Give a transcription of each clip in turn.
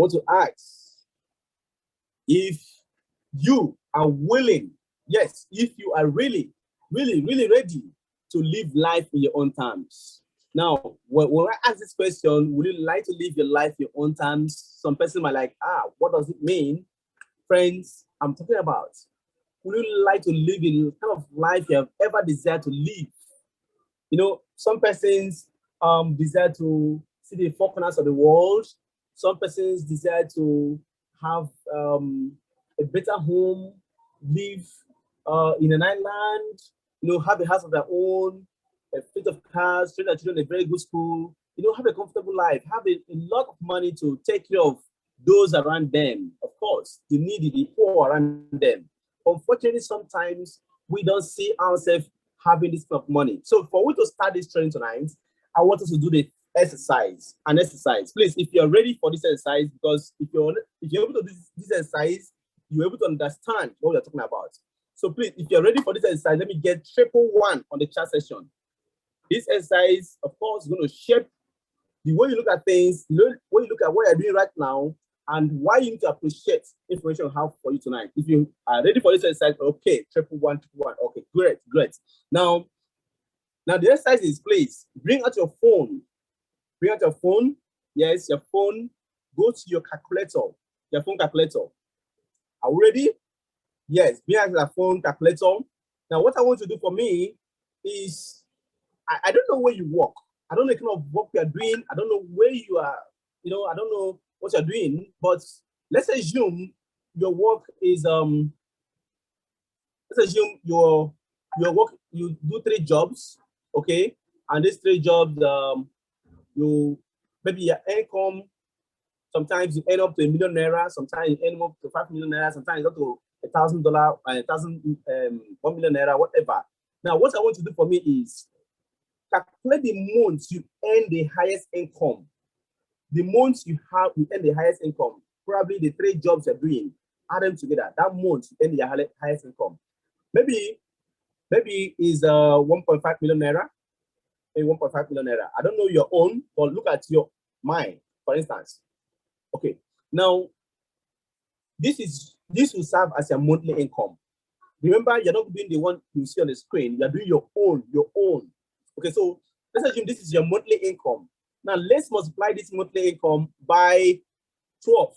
want to ask if you are willing, yes, if you are really ready to live life in your own terms. Now, when I ask this question, would you like to live your life in your own terms? Some person might like, what does it mean? Friends, I'm talking about, would you like to live in the kind of life you have ever desired to live? You know, some persons desire to see the four corners of the world. Some persons desire to have a better home, live in an island, you know, have a house of their own, a fleet of cars, train their children in a very good school, you know, have a comfortable life, have a lot of money to take care of those around them. Of course, the needy, the poor around them. Unfortunately, sometimes we don't see ourselves having this kind of money. So for we to start this training tonight, I want us to do the exercise. An exercise. Please, if you're ready for this exercise, because if you're able to do this exercise, you're able to understand what we're talking about. So please, if you're ready for this exercise, let me get 111 on the chat session. This exercise, of course, is going to shape the way you look at things, the way you look at what you're doing right now, and why you need to appreciate information I have for you tonight. If you are ready for this exercise, okay, 111. Okay, great. Now the exercise is, please bring out your phone. Bring out your phone. Yes, your phone. Go to your calculator. Your phone calculator. Are we ready? Yes, bring out your phone calculator. Now, what I want you to do for me is, I don't know where you work. I don't know the kind of work you are doing. I don't know where you are. You know, I don't know what you're doing. But let's assume your work is let's assume your work, you do 3 jobs, okay? And these 3 jobs, you maybe your income, sometimes you end up to ₦1 million, sometimes you end up to ₦5 million, sometimes up to $1,000, ₦1 million, whatever. Now, what I want you to do for me is calculate the months you earn the highest income. The months you earn the highest income, probably the 3 jobs you're doing, add them together. That month you earn the highest income. Maybe is 1.5 million naira. Maybe 1.5 million naira. I don't know your own, but look at your mine, for instance. Okay. Now, this will serve as your monthly income. Remember, you're not doing the one you see on the screen. You're doing your own. Okay, so let's assume this is your monthly income. Now let's multiply this monthly income by 12.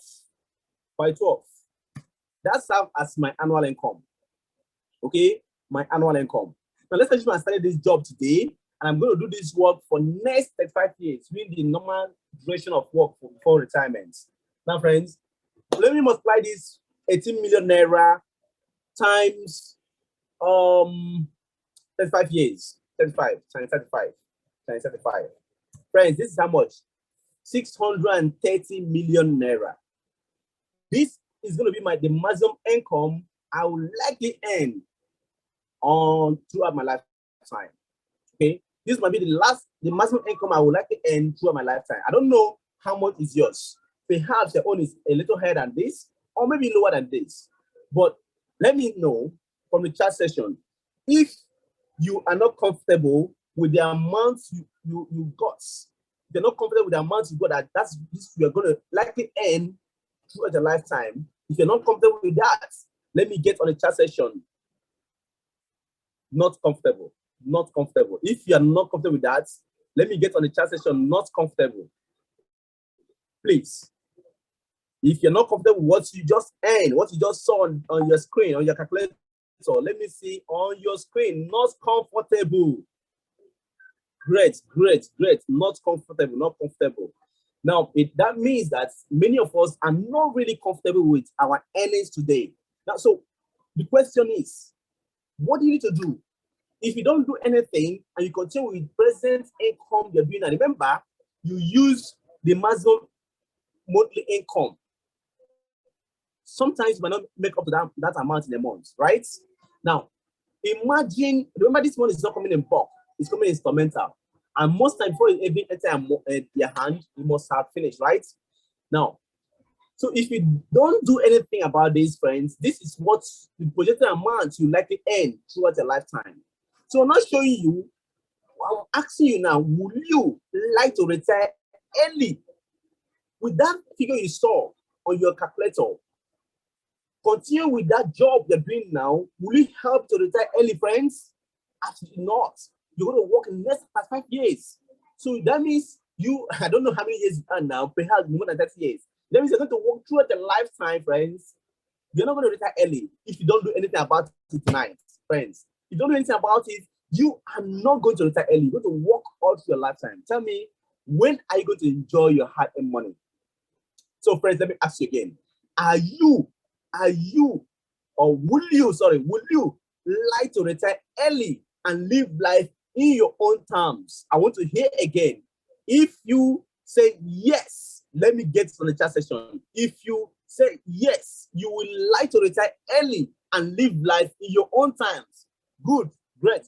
That serves as my annual income. Okay, my annual income. Now let's assume I started this job today, and I'm going to do this work for next 35 years, meaning the normal duration of work before retirement. Now, friends, let me multiply this 18 million naira times 35 years. 35 times 35 times 35. Friends, this is how much? 630 million naira. This is going to be the maximum income I will likely earn throughout my lifetime. Okay, this might be the maximum income I would likely earn throughout my lifetime. I don't know how much is yours. Perhaps your own is a little higher than this, or maybe lower than this. But let me know from the chat session if you are not comfortable with the amount you got. If you're not comfortable with the amount you got, that's this you're going to likely earn throughout your lifetime. If you're not comfortable with that, let me get on the chat session. Not comfortable. If you are not comfortable with that, let me get on the chat session. Not comfortable. Please. If you're not comfortable with what you just earned, what you just saw on your screen, on your calculator, so let me see on your screen. Not comfortable. Great. Not comfortable. Now, that means that many of us are not really comfortable with our earnings today. Now, so the question is, what do you need to do? If you don't do anything and you continue with present income you're doing, and remember, you use the maximum monthly income. Sometimes you might not make up to that amount in a month, right? Now, imagine, remember this money is not coming in bulk, it's coming instrumental. And most times before you even enter your hand, you must have finished, right? Now, so if you don't do anything about this, friends, this is what the projected amount you likely earn throughout your lifetime. So I'm not showing you, I'm asking you now, would you like to retire early? with that figure you saw on your calculator, continue with that job you're doing now. Will it help to retire early, friends? Absolutely not. You're going to work in the next 5 years. So that means you, I don't know how many years you are now, perhaps more than 30 years. That means you're going to work throughout a lifetime, friends. You're not going to retire early if you don't do anything about it tonight, friends. If you don't do anything about it, you are not going to retire early. You're going to work all through your lifetime. Tell me, when are you going to enjoy your hard-earned money? So, friends, let me ask you again. Are you, or will you like to retire early and live life in your own terms? I want to hear again. If you say yes, let me get to the chat session. If you say yes, you would like to retire early and live life in your own terms. Good, great.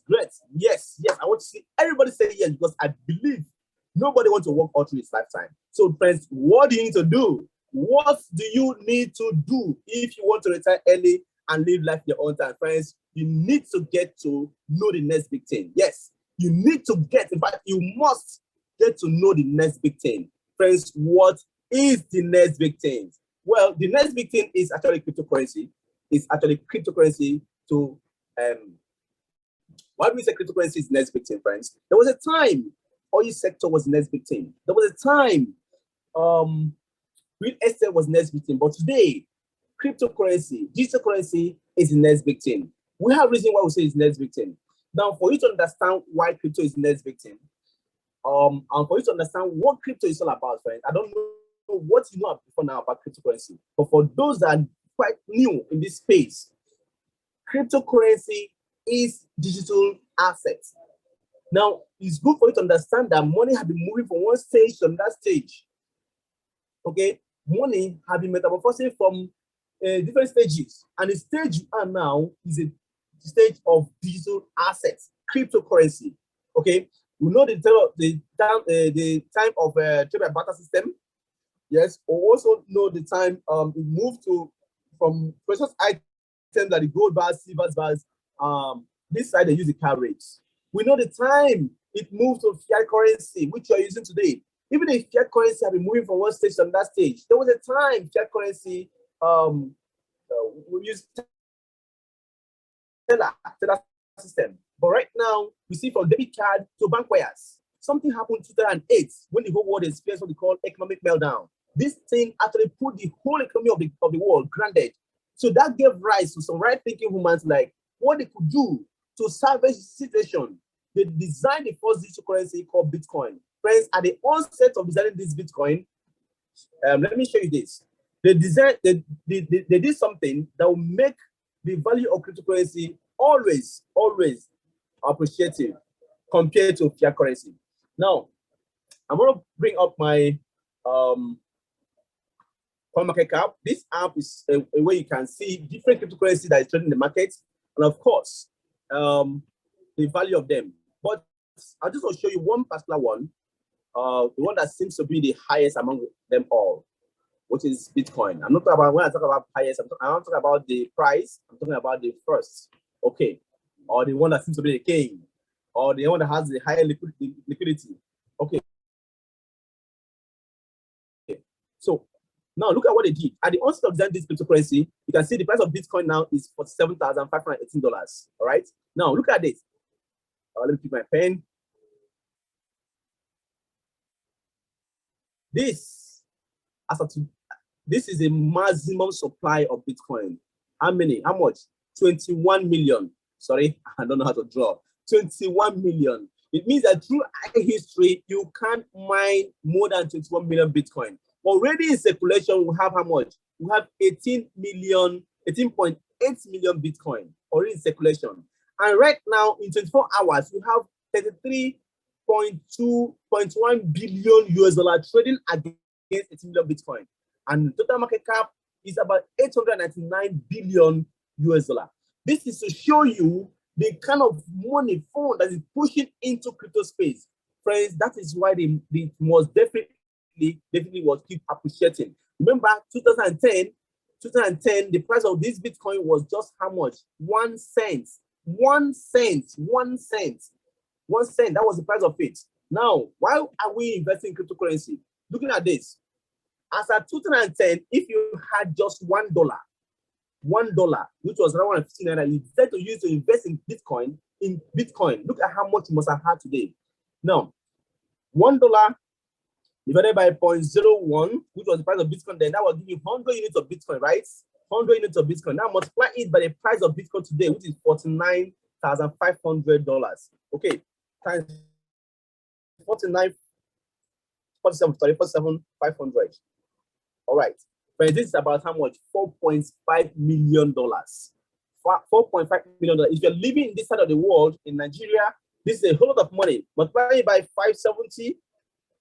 Yes. I want to see everybody say yes, because I believe nobody wants to work all through his lifetime. So, friends, what do you need to do? What do you need to do if you want to retire early and live life in your own time? Friends, you need to get to know the next big thing. Yes, you need to get, in fact, you must get to know the next big thing. Friends, what is the next big thing? Well, the next big thing is actually cryptocurrency. It's actually cryptocurrency to, why do we say cryptocurrency is the next big thing, friends? There was a time oil sector was the next big thing. There was a time real estate was the next big thing. But today, cryptocurrency, digital currency is the next big thing. We have reason why we say it's the next big thing. Now, for you to understand why crypto is the next big thing, and for you to understand what crypto is all about, friends, I don't know what you know before now about cryptocurrency, but for those that are quite new in this space, cryptocurrency is digital assets. Now, it's good for you to understand that money has been moving from one stage to another stage. Okay, money has been metamorphosing from different stages, and the stage you are now is a stage of digital assets, cryptocurrency. Okay, we know the time of trade by barter system. Yes, we also know the time it moved to from precious items like the gold bars, silver bars. This side they use the carriage. We know the time it moved to fiat currency, which you are using today. Even if fiat currency have been moving from one stage to another stage, there was a time fiat currency we used teller system. But right now, we see from debit card to bank wires. Something happened in 2008 when the whole world experienced what we call economic meltdown. This thing actually put the whole economy of the world grounded. So that gave rise to some right-thinking humans like what they could do to salvage the situation. They designed the first digital currency called Bitcoin. Friends, at the onset of designing this Bitcoin, let me show you this. They did something that will make the value of cryptocurrency always appreciative compared to fiat currency. Now, I'm going to bring up my market cap. This app is a way you can see different cryptocurrency that is trading in the market, and of course, the value of them. But I'll just show you one particular one, the one that seems to be the highest among them all, which is Bitcoin. I'm not talking about, when I talk about highest, I'm not talking about the price, I'm talking about the first, okay, or the one that seems to be the king, or the one that has the higher liquidity. Okay. So now look at what they did. At the onset of designing this cryptocurrency, you can see the price of Bitcoin now is $47,518. All right. Now look at this. Let me pick my pen. This is a maximum supply of Bitcoin. How many? How much? 21 million. Sorry, I don't know how to draw. 21 million. It means that through history, you can't mine more than 21 million Bitcoin. Already in circulation, we have how much? We have 18.8 million Bitcoin already in circulation. And right now, in 24 hours, we have 33.1 billion US dollar trading against 18 million Bitcoin. And the total market cap is about 899 billion US dollar. This is to show you the kind of money fund that is pushing into crypto space. Friends, that is why they must definitely was keep appreciating. Remember 2010, the price of this Bitcoin was just how much? 1 cent. 1 cent. 1 cent. 1 cent. That was the price of it. Now, why are we investing in cryptocurrency? Looking at this, As at 2010, if you had just $1, which was around 15 naira, you decided to use to invest in Bitcoin. Look at how much you must have had today. Now, $1 divided by 0.01, which was the price of Bitcoin then, that will give you 100 units of Bitcoin, right? 100 units of Bitcoin. Now multiply it by the price of Bitcoin today, which is $49,500. Okay, times 49, 47,500. All right, but this is about how much? $4.5 million. $4.5 million. If you're living in this side of the world in Nigeria, this is a whole lot of money. Multiply it by 570.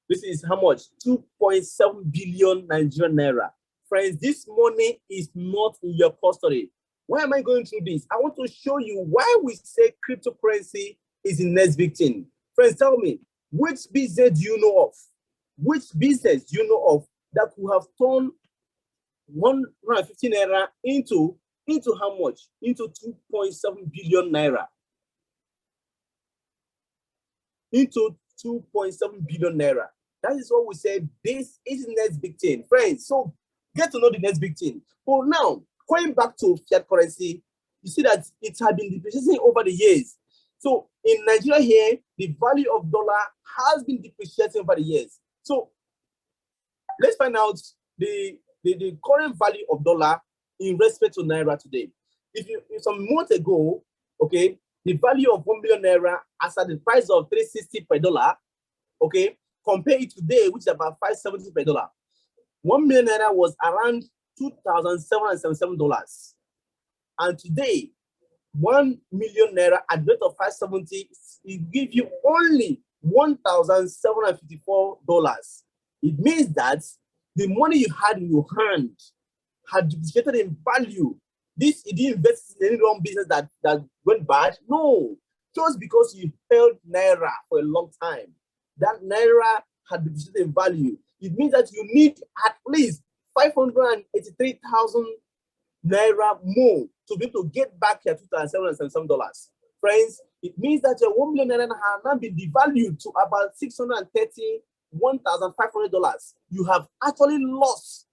This is how much? 2.7 billion Nigerian naira. Friends, this money is not in your custody. Why am I going through this? I want to show you why we say cryptocurrency is the next big thing. Friends, tell me, which business do you know of? Which business do you know of that will have turned 150 naira into how much? Into 2.7 billion naira. Into 2.7 billion naira. That is what we said. This is the next big thing, friends. So get to know the next big thing. But now, going back to fiat currency, you see that it has been depreciating over the years. So in Nigeria here, the value of dollar has been depreciating over the years. So let's find out the current value of dollar in respect to naira today. If some months ago, okay, the value of 1 million naira as at the price of 360 per dollar, okay, compare it today, which is about 570 per dollar. 1 million naira was around $2,777. And today, 1 million naira at the rate of 570, it gives you only $1,754. It means that the money you had in your hand had depreciated in value. This, you didn't invest in any wrong business that went bad. No, just because you held naira for a long time, that naira had depreciated in value. It means that you need at least 583,000 naira more to be able to get back your $2,777. Friends, it means that your 1 million naira has now been devalued to about $631,500. You have actually lost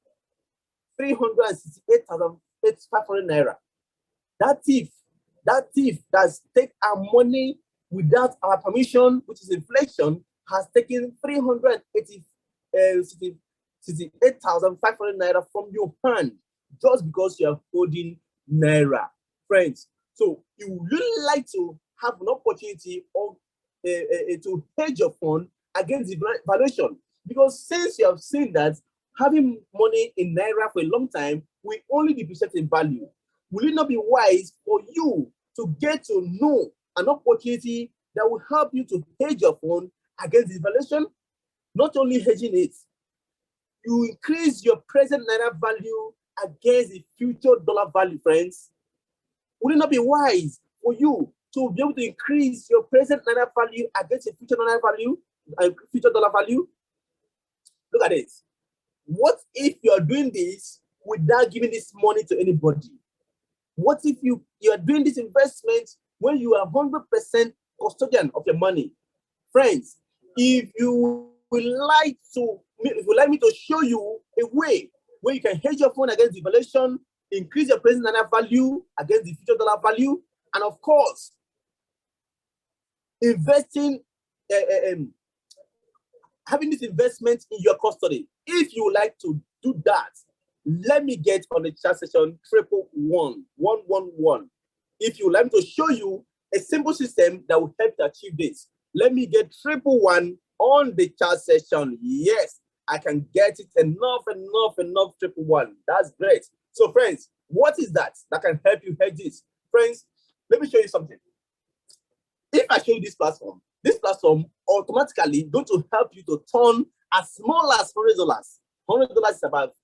368,500 naira. That thief that's take our money without our permission, which is inflation, has taken 368,500 naira from your hand just because you are holding naira. Friends, so you really like to have an opportunity of to hedge your fund against the valuation, because since you have seen that having money in naira for a long time will only depreciate in value, will it not be wise for you to get to know an opportunity that will help you to hedge your fund against the valuation? Not only hedging it, you increase your present naira value against the future dollar value, friends. Would it not be wise for you to be able to increase your present naira value against the future naira value, future dollar value? Look at it. What if you are doing this without giving this money to anybody? What if you are doing this investment when you are 100% custodian of your money? Friends, if you would like me to show you a way where you can hedge your fund against devaluation, increase your present naira value against the future dollar value, and of course, investing, having this investment in your custody. If you would like to do that, let me get on the chat session 111. If you would like me to show you a simple system that will help to achieve this, let me get 111 on the chat session. Yes, I can get it. Enough, 111. That's great. So friends, what is that can help you hedge this? Friends, let me show you something. If I show you this platform automatically going to help you to turn as small as $100. $100 is about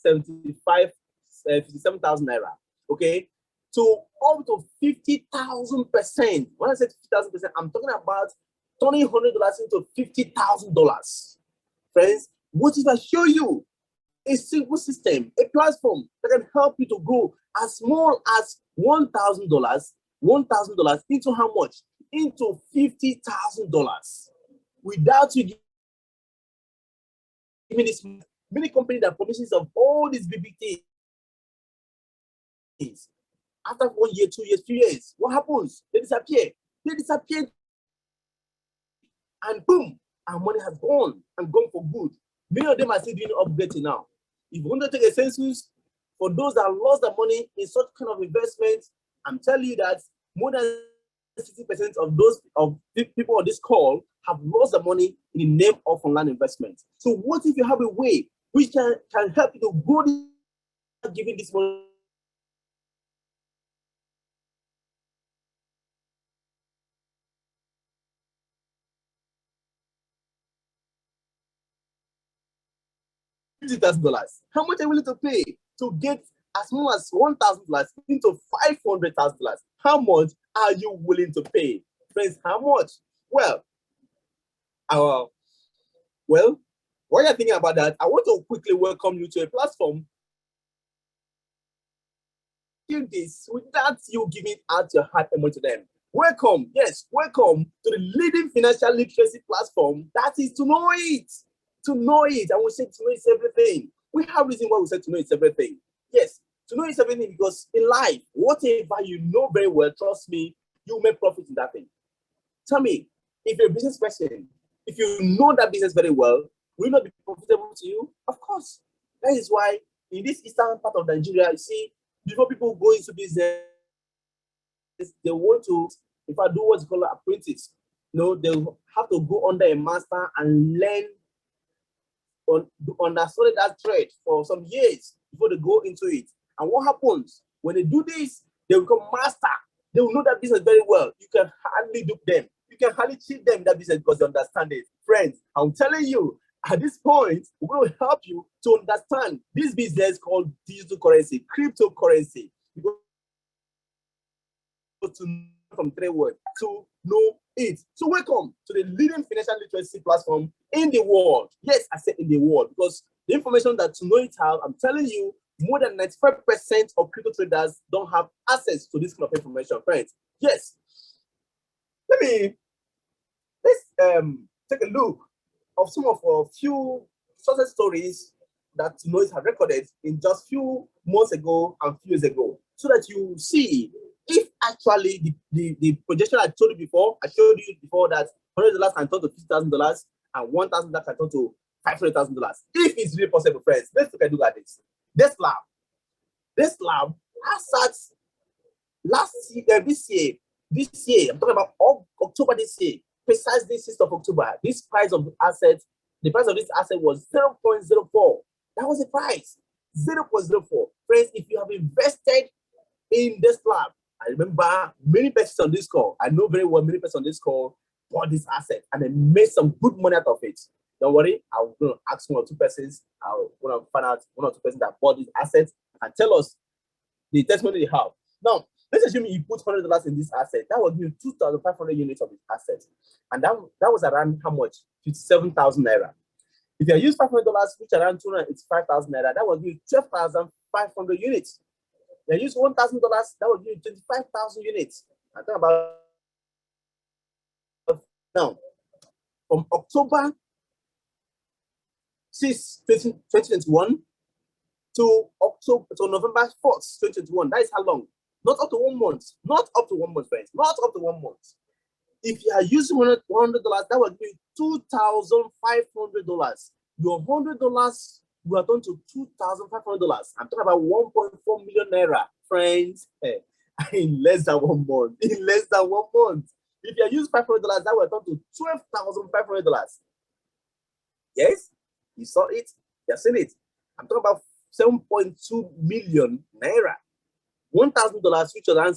57,000 naira. Okay, to up to 50,000%. When I say 50,000%, I'm talking about turning $100 into $50,000. Friends, what if I show you a simple system, a platform that can help you to grow as small as $1,000 into how much? Into $50,000 without you giving this. Many companies that promises of all these big things, after 1 year, 2 years, 3 years, what happens? They disappear. They disappear, and boom, our money has gone and gone for good. Many of them are still doing upgrading now. If you want to take a census for those that lost their money in such kind of investments, I'm telling you that more than 60% of those people on this call have lost their money in the name of online investment. So what if you have a way which can help you to grow this, giving this money $50,000? How much are you willing to pay to get as much as $1,000 into $500,000? How much are you willing to pay, friends? How much? Well, while you're thinking about that, I want to quickly welcome you to a platform. Do this without you giving out your heart and money to them. Welcome, yes, welcome to the leading financial literacy platform. That is tonoit. Tonoit. I will say tonoit is everything. We have reason why we say tonoit is everything. Yes, tonoit is everything because in life, whatever you know very well, trust me, you make profit in that thing. Tell me, if you're a business person, if you know that business very well, will it not be profitable to you? Of course. That is why in this eastern part of Nigeria, you see, before people go into business, they want to, if I do what's called apprentice, they'll have to go under a master and learn understand that trade for some years before they go into it. And what happens when they do this? They become master. They will know that business very well. You can hardly dupe them. You can hardly cheat them in that business because they understand it. Friends, I'm telling you, at this point, we will help you to understand this business called digital currency, cryptocurrency. Because to from 3 words to know it. So welcome to the leading financial literacy platform in the world. Yes, I said in the world because the information that tonoit have, I'm telling you, more than 95% of crypto traders don't have access to this kind of information, friends. Yes. Let's take a look of some of a few success stories that tonoit have recorded in just few months ago and few years ago, so that you see if actually the projection I told you before, I showed you before that $100 can turn to $50,000 and $1,000 can turn to $500,000. If it's really possible, friends, let's look at this. This lab has sat last year, this year, I'm talking about October this year, precisely 6th of October. This price of the asset, the price of this asset was 0.04. That was the price, 0.04. Friends, if you have invested in this lab, I remember many persons on this call, I know very well many persons on this call bought this asset and they made some good money out of it. Don't worry, I'm going to ask 1 or 2 persons. I'm going to find out 1 or 2 persons that bought these assets and tell us the testimony they have. Now, let's assume you put $100 in this asset. That will give you 2,500 units of this asset. And that was around how much? 57,000 naira. If you use $500, which around 285,000 naira, that will give you 12,500 units. They use $1,000, that will give you 25,000 units. I'm talking about now. From October 6, 2021 to November 4th, 2021. That is how long? Not up to 1 month. Not up to 1 month, friends. Not up to 1 month. If you are using $100, that will give you $2,500. Your $100 we are down to $2,500. I'm talking about 1.4 million naira, friends. In less than 1 month. In less than 1 month. If you use $500, that will down to $12,500. Yes, you saw it. You have seen it. I'm talking about 7.2 million naira. $1,000, which is around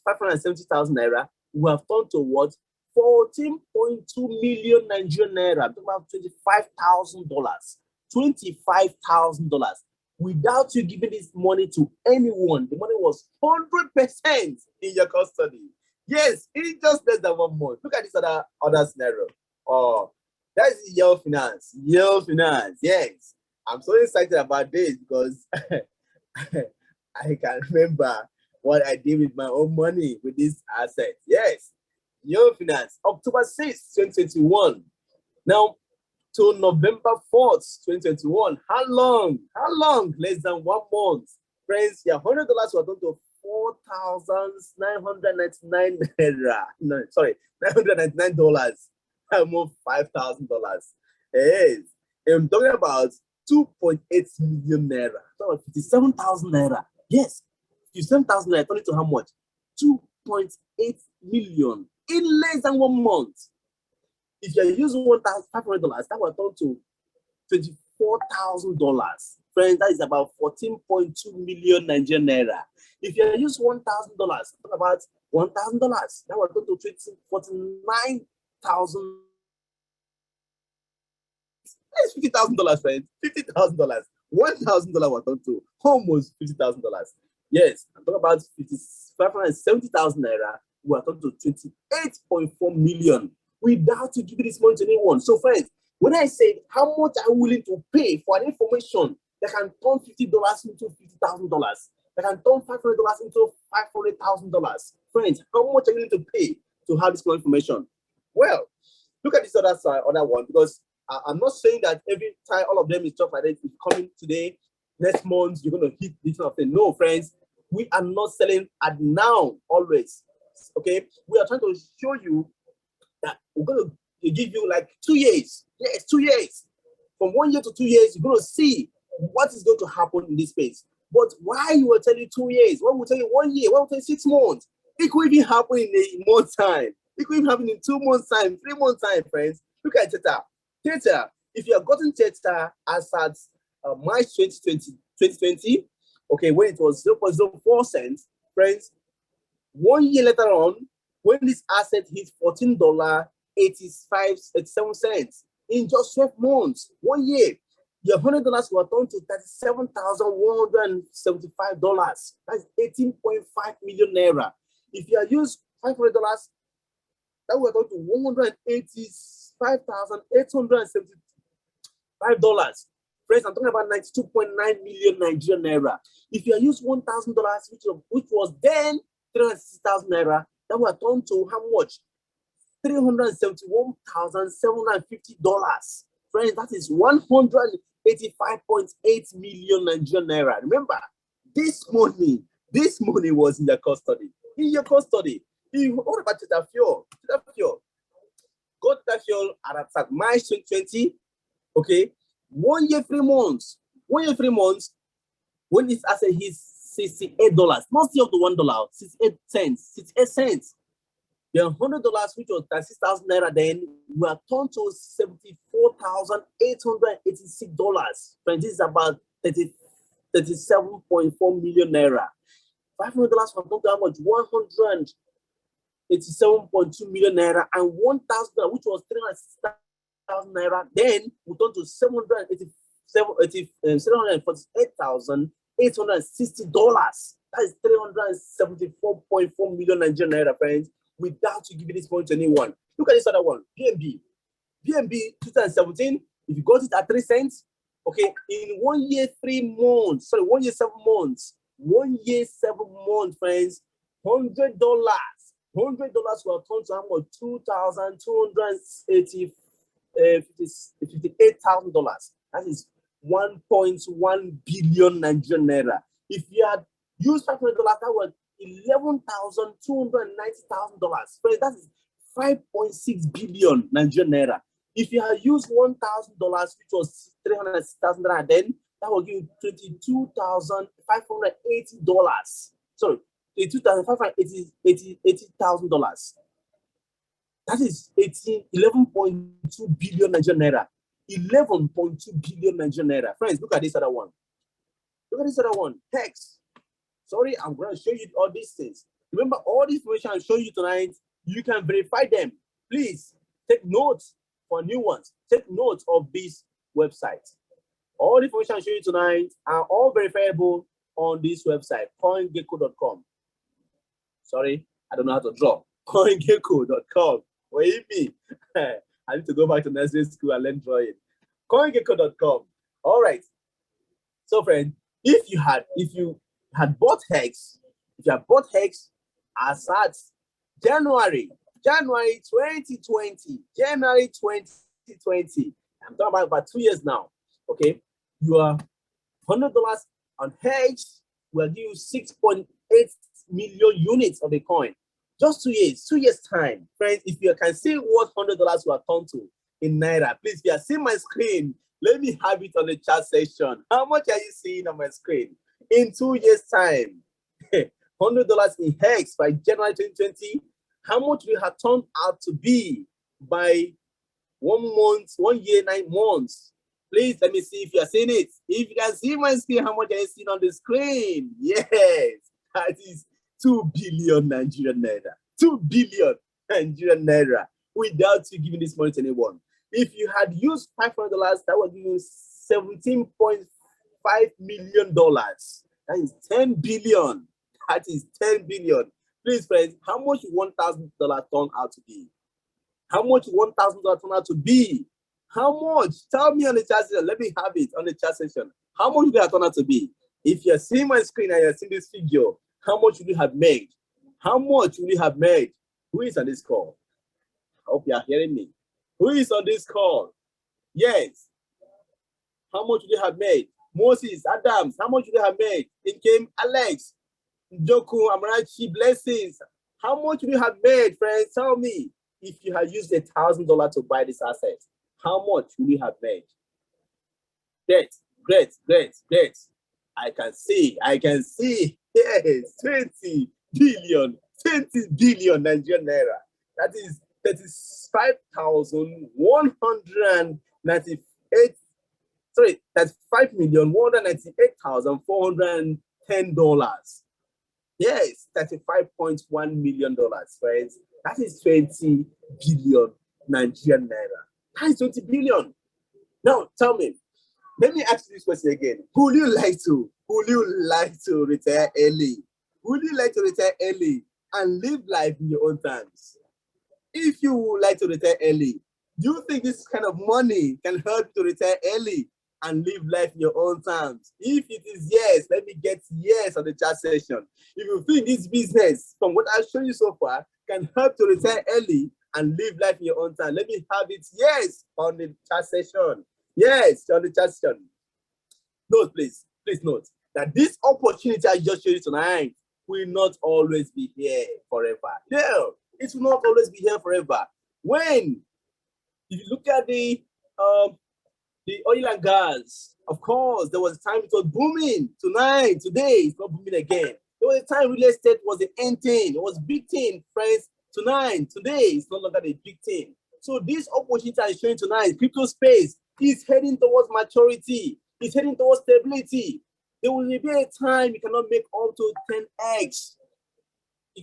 570,000 naira, we have turned to what? 14.2 million Nigerian naira. I'm talking about $25,000. $25,000 without you giving this money to anyone. The money was 100% in your custody. Yes, in just less than 1 month. Look at this other scenario. Oh, that's Yale Finance. Yale Finance. Yes, I'm so excited about this because I can remember what I did with my own money with this asset. Yes, Yale Finance, October 6th, 2021. Now, to November 4th, 2021. How long? How long? Less than 1 month. Friends, your $100 were down to 4,999 naira. No, sorry, $999. Almost $5,000. Yes. I'm talking about 2.8 million naira. So 57,000 naira. Yes. 57,000 naira turning to how much? 2.8 million in less than 1 month. If you're using $1,500, that will turn to $24,000. Friends, that is about 14.2 million Nigerian naira. If you use $1,000, talk about $1,000, that will turn to 49,000. That's $50,000, friends. $50,000. $1,000 will turn to almost $50,000. Yes, I'm talking about 570,000 naira. We are talking to 28.4 million without to give this money to anyone. So, friends, when I say how much are you willing to pay for an information that can turn $50 into $50,000, that can turn $500 into $500,000, friends, how much are you willing to pay to have this kind of information? Well, look at this other side, other one, because I'm not saying that every time all of them is stuff like that. If coming today, next month, you're going to hit this kind of thing. No, friends, we are not selling at now always. Okay, we are trying to show you that we're going to give you like 2 years. Yes, 2 years. From 1 year to 2 years, you're going to see what is going to happen in this space. But why you will tell you 2 years? Why will tell you 1 year? Why will tell you 6 months? It could even happen in a month time. It could even happen in 2 months time, 3 months time, friends. Look at Theta. Theta, if you have gotten Theta as at March 2020, okay, when it was 0.04 cents, friends, 1 year later on, when this asset hit $14.87 in just 12 months, 1 year, your $100 will turn to $37,175. That's 18.5 million naira. If you use $500, that will turn to $185,875. Friends, I'm talking about 92.9 million Nigerian naira. If you use $1,000, which was then 360,000 naira, that will turn to how much? $371,750. Friends, that is 185.8 million Nigerian naira. Remember, this money was in your custody. In your custody. What about Theta Fuel? Theta Fuel. Got Theta Fuel at March 2020. Okay. 1 year, 3 months. 1 year, 3 months. When this asset hits $68, not still up to $1, 68 cents, 68 cents. The $100, which was 36,000 naira, then were turned to $74,886. Friends, this is about 37.4 million naira. $500 were turned to how much? 187.2 million naira, and 1,000, which was 360,000 naira, then we turned to $748,860. That is $374.4 million Nigerian naira, friends, without you giving this point to anyone. Look at this other one, BNB. BNB 2017, if you got it at 3 cents, okay, in 1 year, 3 months, sorry, 1 year, 7 months, 1 year, 7 months, friends, $100 will turn to how much? $2,258,000. That is 1.1 billion Nigerian naira. If you had used $500, that was $11,290,000. That is 5.6 billion Nigerian naira. If you had used $1,000, which was 300,000 naira, then that will give you $22,580. Sorry, $22,580,000. That is 11.2 billion Nigerian naira. 11.2 billion Nigerian naira. Friends, look at this other one. Look at this other one. Hex. Sorry, I'm going to show you all these things. Remember, all the information I'm showing you tonight, you can verify them. Please take notes for new ones. Take notes of this website. All the information I'm showing you tonight are all verifiable on this website, coingecko.com. Sorry, I don't know how to draw. coingecko.com. What do you mean? I need to go back to nursery school and learn drawing. coingecko.com. All right. So, friend, if you had bought Hex, as at January 2020, I'm talking about 2 years now. Okay, you are $100 on Hedge will give you 6.8 million units of the coin. Just 2 years, 2 years time. Friends, if you can see what $100 will turn to in Naira, please, if you are seeing my screen, let me have it on the chat section. How much are you seeing on my screen? In 2 years time, $100 in Hex by January 2020, how much will have turned out to be by 1 month, 1 year, 9 months? Please let me see if you are seeing it. If you can see my screen, how much are you seeing on the screen? Yes, that is 2 billion Nigerian naira. 2 billion Nigerian naira without you giving this money to anyone. If you had used $500, that would give you $17.5 million. That is 10 billion. That is 10 billion. Please, friends, how much $1,000 turn out to be? How much $1,000 turn out to be? How much? Tell me on the chat section. Let me have it on the chat section. How much would that turn out to be? If you're seeing my screen and you're seeing this figure, how much would you have made? How much would you have made? Who is on this call? I hope you are hearing me. Who is on this call? Yes. How much would you have made? Moses, Adams, how much would you have made? In came Alex, Joku, Amarachi, Blessings. How much would you have made, friends? Tell me. If you had used $1,000 to buy this asset, how much would you have made? Great. I can see. Yes, 20 billion Nigerian naira. That is 35,198. Sorry, that's $5,198,410. Yes, $35.1 million, friends. That is 20 billion Nigerian naira. That is 20 billion. Now, tell me, let me ask you this question again. Would you like to retire early? Would you like to retire early and live life in your own terms? If you would like to retire early, do you think this kind of money can help you to retire early and live life in your own terms? If it is yes, let me get yes on the chat session. If you think this business, from what I've shown you so far, can help to retire early and live life in your own time, let me have it yes on the chat session. Yes, on the chat session. Note, please note that this opportunity I just showed you tonight will not always be here forever. No, it will not always be here forever. When, if you look at the oil and gas, of course, there was a time it was booming. Today, it's not booming again. There was a time real estate was the end thing. It was big thing, friends. Today, it's no longer the big thing. So this opportunity I'm showing tonight, crypto space, is heading towards maturity. It's heading towards stability. There will be a time you cannot make up to 10x.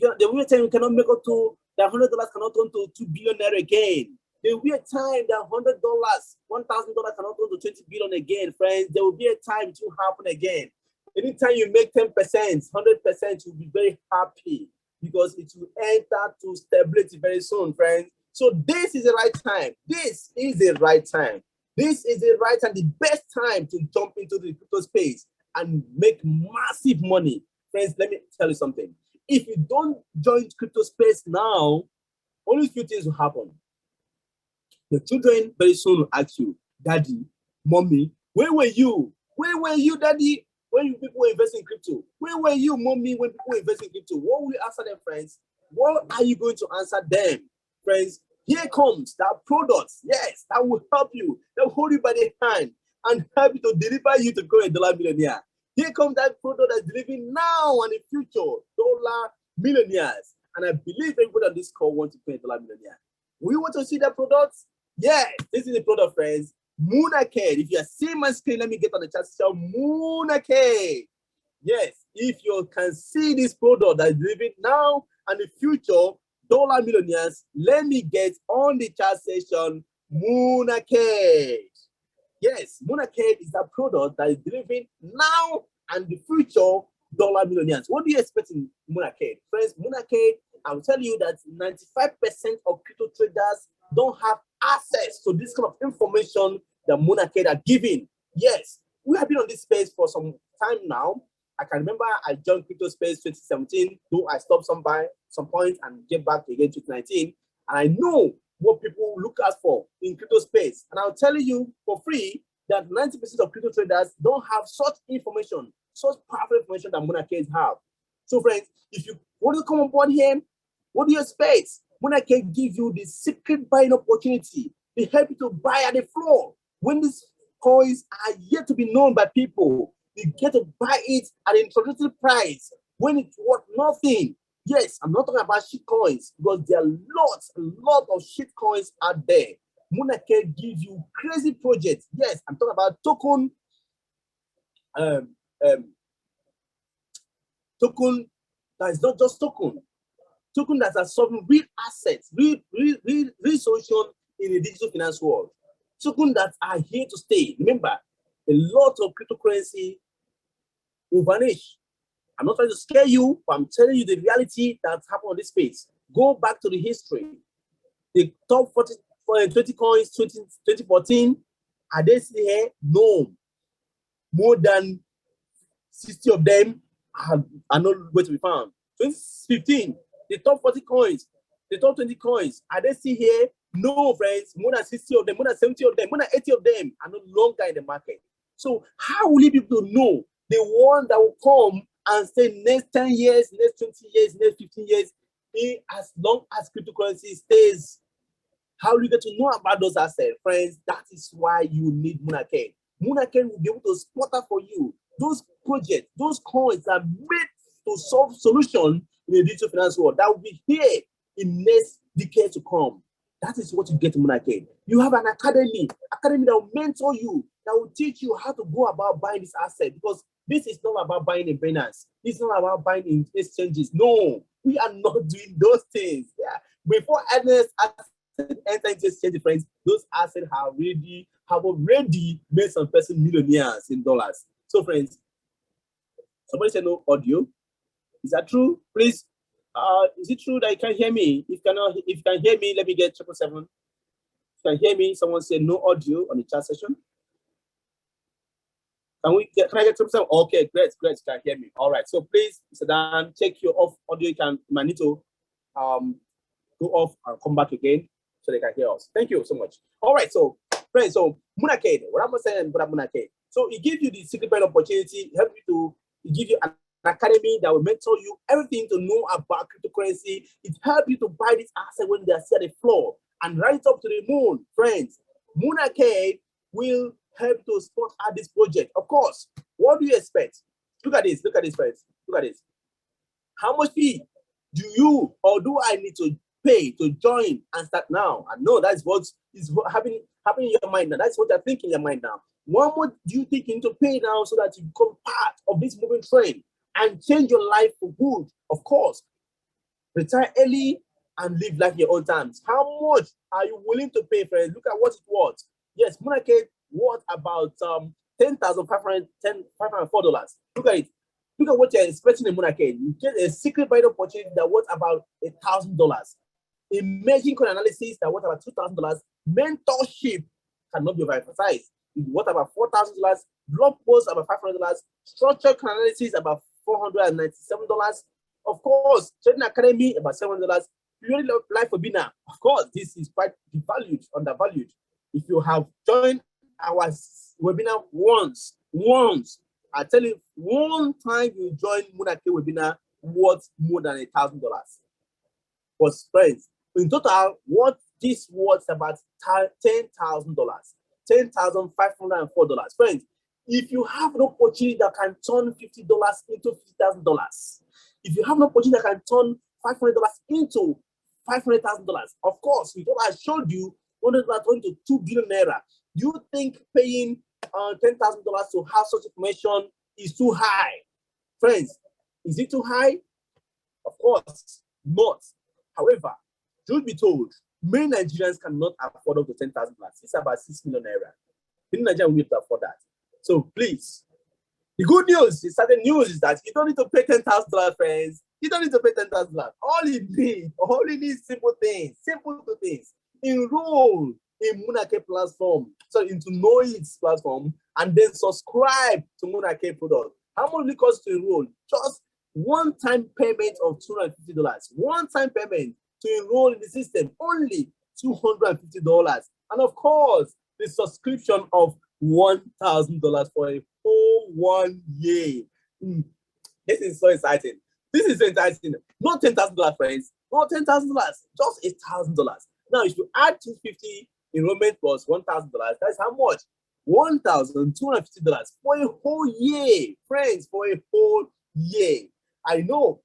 There will be a time you cannot make up to that $100 cannot turn to 2 billion naira again. There will be a time that $100, $1,000 cannot turn to 20 billion again, friends. There will be a time it will happen again. Anytime you make 10%, 100%, you'll be very happy because it will enter to stability very soon, friends. So this is the right time. This is the right time. This is the right time, the best time to jump into the crypto space and make massive money. Friends, let me tell you something. If you don't join crypto space now, only a few things will happen. The children very soon will ask you, Daddy, Mommy, where were you? Where were you, Daddy, when people invest in crypto? Where were you, Mommy, when people invest in crypto? What will you answer them, friends? What are you going to answer them, friends? Here comes that product, yes, that will help you, that will hold you by the hand and help you to deliver you to go a dollar millionaire. Here comes that product that's delivering now and in the future, dollar millionaires. And I believe everybody on this call wants to be a dollar millionaire. We want to see that product? Yes, this is the product, friends. Monacave. If you are seeing my screen, let me get on the chat section. Monacave. Yes, if you can see this product that is delivering now and the future, dollar millionaires, let me get on the chat session. Monacave. Yes, Monacave is a product that is delivering now and the future dollar millionaires. What do you expect in Monacave? Friends, Monacave, I will tell you that 95% of crypto traders don't have access to this kind of information that Monacave are giving. Yes, we have been on this space for some time now. I can remember I joined crypto space 2017, though I stopped some point and came back again 2019. And I know what people look out for in crypto space. And I'll tell you for free that 90% of crypto traders don't have such information, such powerful information that Monacave have. So friends, if you want to come on board here, what do you expect? Monacave give you the secret buying opportunity. They help you to buy at the floor. When these coins are yet to be known by people, you get to buy it at an introductory price when it's worth nothing. Yes, I'm not talking about shit coins because there are a lot of shit coins out there. Monacave gives you crazy projects. Yes, I'm talking about token that is not just token that are solving real assets, real solution in the digital finance world. Token that are here to stay. Remember, a lot of cryptocurrency will vanish. I'm not trying to scare you, but I'm telling you the reality that's happened on this space. Go back to the history. The top 20 coins, 2014, are they still here? No. More than 60 of them are not going to be found. 2015, the top 40 coins, the top 20 coins, are they still here? No, friends. More than 60 of them, more than 70 of them, more than 80 of them are no longer in the market. So how will you be able to know the one that will come and say next 10 years, next 20 years, next 15 years, as long as cryptocurrency stays? How do you get to know about those assets, friends? That is why you need Monacave. Monacave will be able to spot out for you those projects, those coins that are made to solve solution in the digital finance world that will be here in next decade to come. That is what you get in Monacave. You have an academy that will mentor you, that will teach you how to go about buying this asset, because this is not about buying in Binance. This is not about buying in exchanges. No, we are not doing those things. Yeah. Before enter into exchange, friends, those assets have already made some person millionaires in dollars. So, friends, somebody said no audio. Is that true? Please, is it true that you can hear me? If you can hear me, let me get 777. If you can hear me, someone said no audio on the chat session. Can I get 777? Okay, great, you can hear me. All right. So please, Mr. Dan, check your off audio. You might need to go off and come back again so they can hear us. Thank you so much. All right, so friends, so Monacave, what I'm saying about Monacave. So it gives you the secret buying opportunity, it gives you an academy that will mentor you everything to know about cryptocurrency. It helps you to buy this asset when they are still at the floor and right up to the moon, friends. Monacave will help to spot out this project. Of course, what do you expect? Look at this, friends. Look at this. How much fee do you or do I need to pay to join and start now? I know that's what is happening in your mind now. That's what you're thinking in your mind now. What more do you think you need to pay now so that you become part of this moving train and change your life for good? Of course, retire early and live life in your own terms. How much are you willing to pay, friends? Look at what it was. Yes, Monacave worth about $10,504. Look at it. Look at what you're expecting in Monacave. You get a secret buying opportunity that worth about $1,000. Emerging coin analysis that worth about $2,000. Mentorship cannot be overemphasized. It worth about $4,000. Blog posts about $500. Structured coin analysis about $497. Of course, trading academy about $700. Periodic life webinar. Of course, this is quite undervalued. If you have joined our webinar once, I tell you, one time you join Monacave webinar worth more than $1,000. But friends, in total, what this worth about $10,000, $10,504. Friends, if you have an opportunity that can turn $50 into $50,000, if you have an opportunity that can turn $500 into $500,000, of course, with what I showed you, $100 to 2 billion naira. You think paying $10,000 to have such information is too high? Friends, is it too high? Of course not. However, truth be told, many Nigerians cannot afford up to $10,000. It's about 6 million naira. Many Nigerians will be able to afford that. So please, the good news, the certain news is that you don't need to pay $10,000, friends. You don't need to pay $10,000. All you need simple things, simple two things. Enroll in Monacave platform, so into tonoit platform, and then subscribe to Monacave product. How much will it cost to enroll? Just one-time payment of $250. One-time payment to enroll in the system. Only $250. And of course, the subscription of $1,000 for a whole 1 year. This is so exciting. This is so exciting. Not $10,000, friends. Not $10,000. Just $1,000. Now, if you add $250 enrollment plus $1,000, that's how much? $1,250 for a whole year, friends. For a whole year. I know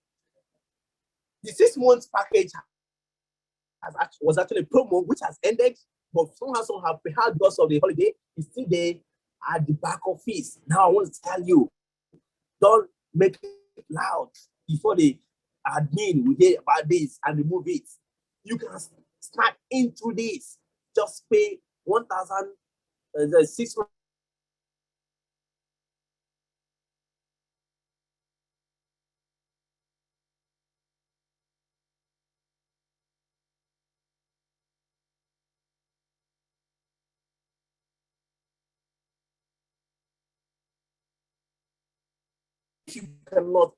the 6 months package was actually a promo which has ended, but somehow because of the holiday, it's still there at the back office. Now I want to tell you, don't make it loud before the admin will hear about this and remove it. You can start into this. Just pay 1,600.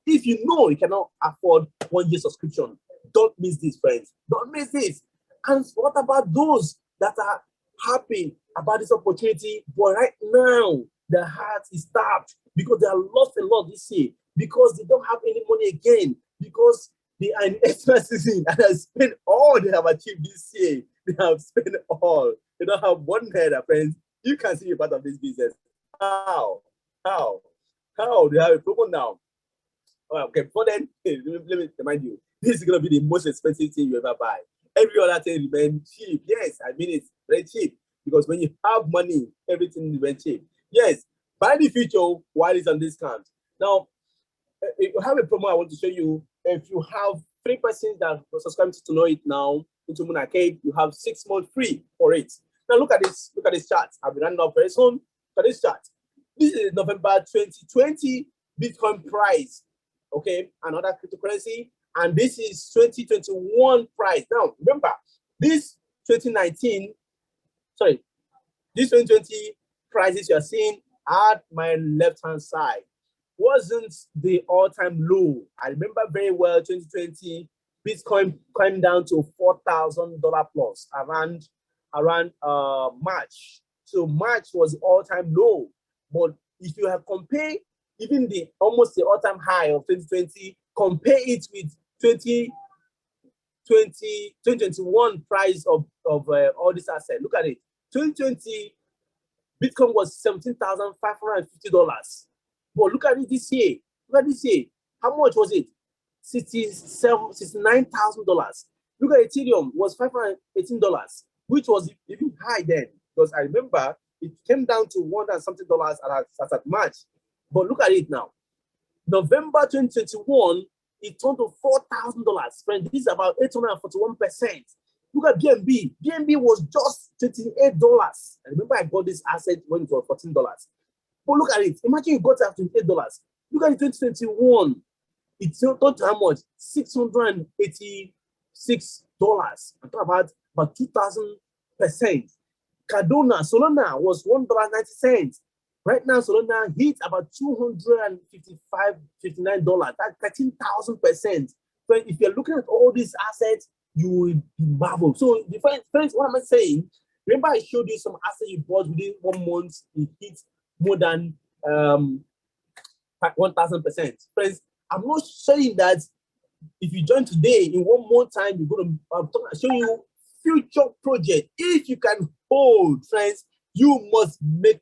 If you know you cannot afford 1 year subscription, don't miss this, friends. Don't miss this. And what about those that are happy about this opportunity, but right now their heart is starved because they have lost a lot this year, because they don't have any money again, because they are in extra season and have spent all they have achieved this year. They have spent all. They don't have one header, friends. You can see a part of this business. How? They have a promo now. Okay, before then, let me remind you, this is going to be the most expensive thing you ever buy. Every other thing remains cheap. Yes, I mean it's very cheap, because when you have money, everything remains cheap. Yes, buy the feature while it's on discount. Now, if you have a promo I want to show you, if you have 3 persons that are subscribing to Tonoit now into Monacave, you have 6 months free for it. Now look at this chart. I'll be running up very soon. Look at this chart. This is November 2020 Bitcoin price, okay, another cryptocurrency, and this is 2021 price. Now, remember, this 2020 prices you are seeing at my left-hand side wasn't the all-time low. I remember very well 2020, Bitcoin climbed down to $4,000 plus around March. So March was the all-time low. But if you have compared even almost the all-time high of 2020, compare it with 2021 price of all these assets. Look at it. 2020 Bitcoin was $17,550. But look at it this year. Look at this year. How much was it? $69,000. Look at Ethereum, was $518, which was even high then, because I remember it came down to $1 and something at March. But look at it now. November 2021, it turned to $4,000. Friend, this is about 841%. Look at BNB. BNB was just $28. I remember I bought this asset when it was $14. But look at it. Imagine you got it at $28. Look at it, 2021. It turned to how much? $686. I'm talking about 2,000%. Cardona, Solana was $1.90. Right now, Solana hit about $259. That's 13,000%. So if you're looking at all these assets, you will be marveled. So, friends, what am I saying? Remember, I showed you some assets you bought within 1 month. It hit more than 1,000%. Friends, I'm not saying that if you join today, in 1 more time, you're going to show you future project. If you can hold, friends, you must make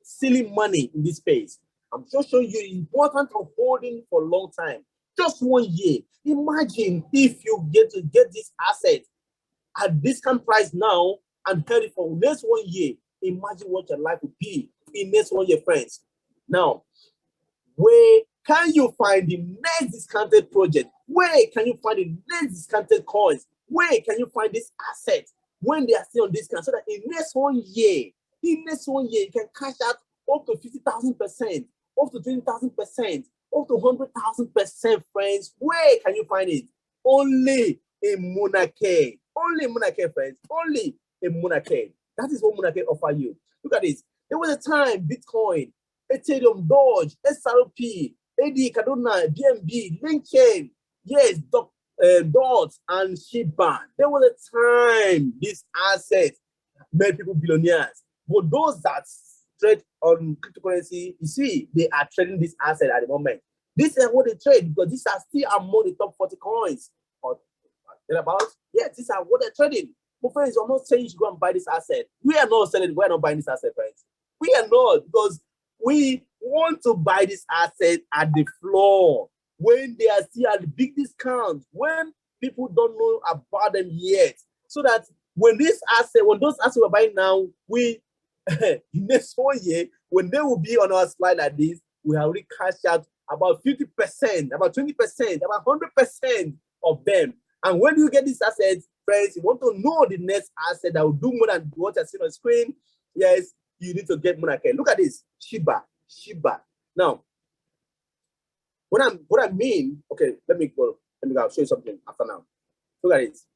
silly money in this space. I'm just showing you the importance of holding for a long time. Just 1 year. Imagine if you get this asset at discount price now and held it for next 1 year. Imagine what your life would be in next 1 year, friends. Now, where can you find the next discounted project? Where can you find the next discounted coins? Where can you find this asset when they are still on discount, so that in next 1 year, you can cash out up to 50,000%, up to 20,000%, up to 100,000%, friends? Where can you find it? Only in Monacave. Only in Monacave, friends. Only in Monacave. That is what Monacave offer you. Look at this. There was a time Bitcoin, Ethereum, Doge, SRP, AD, Cardona, BNB, LinkedIn, yes, Dots and Shiba. There was a time this asset made people billionaires. But those that trade on cryptocurrency, you see, they are trading this asset at the moment. This is what they trade because these are still among the top 40 coins or about. Yes, these are what they're trading. But friends, I'm not saying you should go and buy this asset. We are not selling, we're not buying this asset, friends. We are not, because we want to buy this asset at the floor when they are still at the big discount, when people don't know about them yet. So that when those assets we're buying now, we next 4 year, when they will be on our slide like this, we have already cashed out about 50%, about 20%, about 100% of them. And when you get these assets, friends, you want to know the next asset that will do more than what you're seeing on screen. Yes, you need to get Monacave. Look at this, Shiba. Now, what I mean, okay, let me go. I'll show you something after now. Look at this.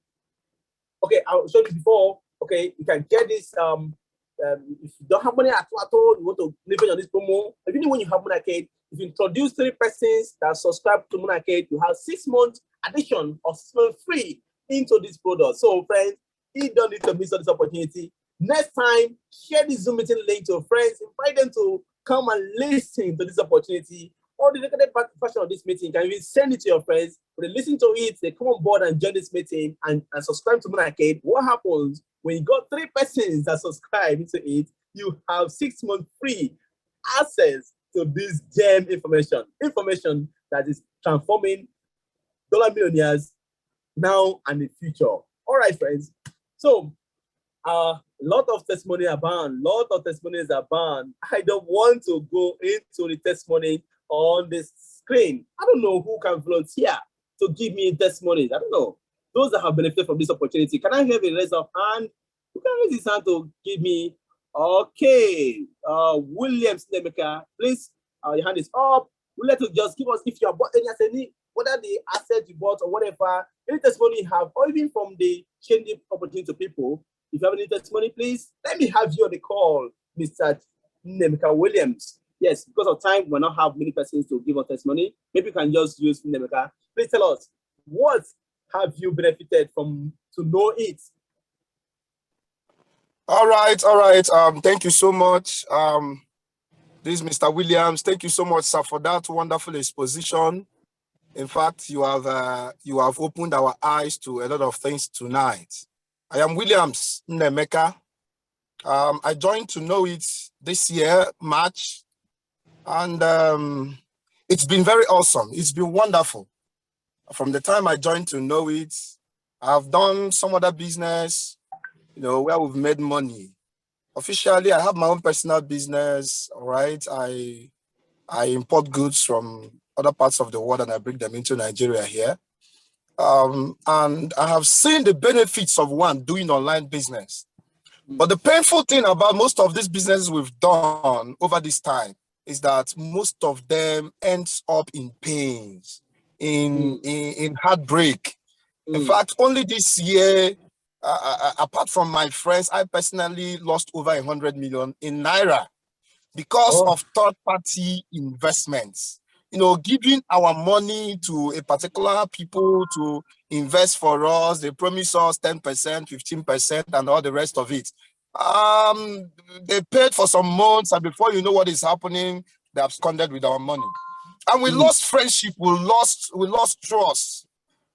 Okay, I'll show you before. Okay, you can get this. If you don't have money at all, you want to leverage on this promo. Even when you have Monacave, if you introduce 3 persons that subscribe to Monacave, you have 6 months addition or 6 months free into this product. So, friends, you don't need to miss out this opportunity. Next time, share this Zoom meeting link to your friends. Invite them to come and listen to this opportunity. Or the recorded version of this meeting, you can even send it to your friends. When they listen to it, they come on board and join this meeting and subscribe to Monacave. What happens when you got 3 persons that subscribe to it? You have 6 months free access to this gem information that is transforming dollar millionaires now and in the future. All right, friends. So, a lot of testimonies are bound. I don't want to go into the testimony on the screen. I don't know who can volunteer to give me testimonies. I don't know. Those that have benefited from this opportunity. Can I have a raise of hand? You can raise his hand to give me. Okay. Williams Nemeka, please. Your hand is up. We'll let you just give us, if you have bought any asset, whether the asset you bought or whatever, any testimony you have, or even from the changing opportunity to people. If you have any testimony, please let me have you on the call, Mr. Nemeka Williams. Yes, because of time, we will not have many persons to give us testimony. Maybe you can just use Nemeka. Please tell us, what have you benefited from to know it? All right. Thank you so much. This is Mr. Williams. Thank you so much, sir, for that wonderful exposition. In fact, you have opened our eyes to a lot of things tonight. I am Williams Nemeka. I joined to know it this year, March, and it's been very awesome. It's been wonderful. From the time I joined to know it, I've done some other business, where we've made money. Officially, I have my own personal business, all right? I import goods from other parts of the world and I bring them into Nigeria here. And I have seen the benefits of doing online business. But the painful thing about most of these businesses we've done over this time is that most of them ends up in pains, in heartbreak. In fact, only this year, apart from my friends, I personally lost over 100 million in Naira because of third-party investments. Giving our money to a particular people to invest for us, they promise us 10%, 15%, and all the rest of it. They paid for some months, and before you know what is happening, they absconded with our money. And we lost friendship, we lost trust,